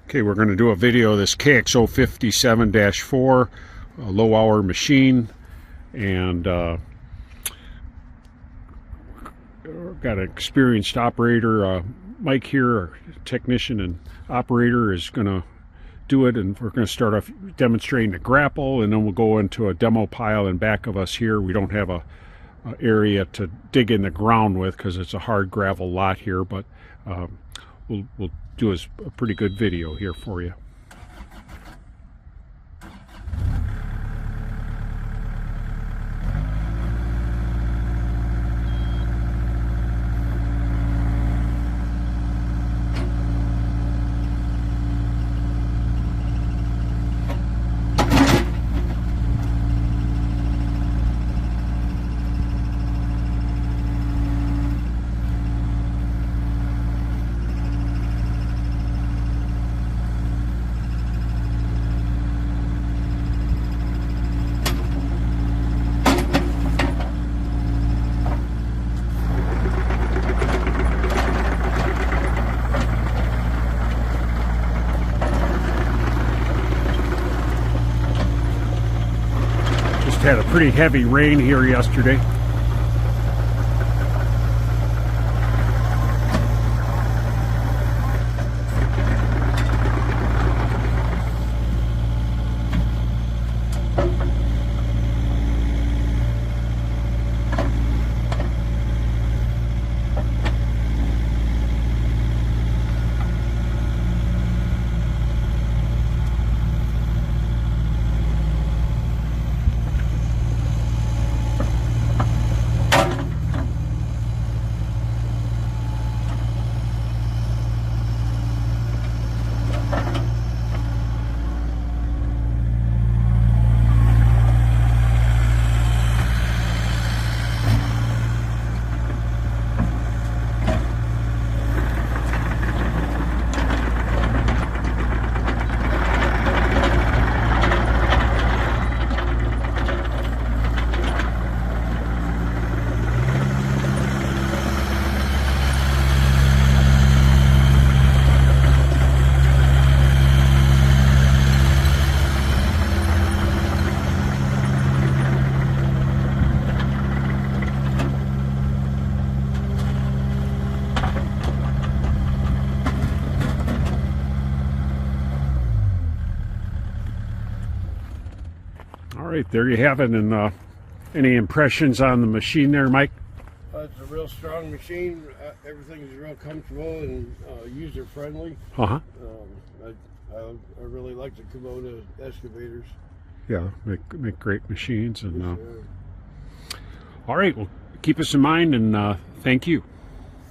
Okay, we're going to do a video of this KX057-4 low hour machine, and got an experienced operator, Mike here, our technician and operator, is going to do it, and we're going to start off demonstrating the grapple, and then we'll go into a demo pile in back of us here. We don't have a area to dig in the ground with because it's a hard gravel lot here, but we'll do a pretty good video here for you. Had a pretty heavy rain here yesterday. All right, there you have it. And any impressions on the machine there, Mike? It's a real strong machine. Everything is real comfortable and user friendly. I really like the Kubota excavators. Yeah, make great machines. And all right, well, keep us in mind, and thank you.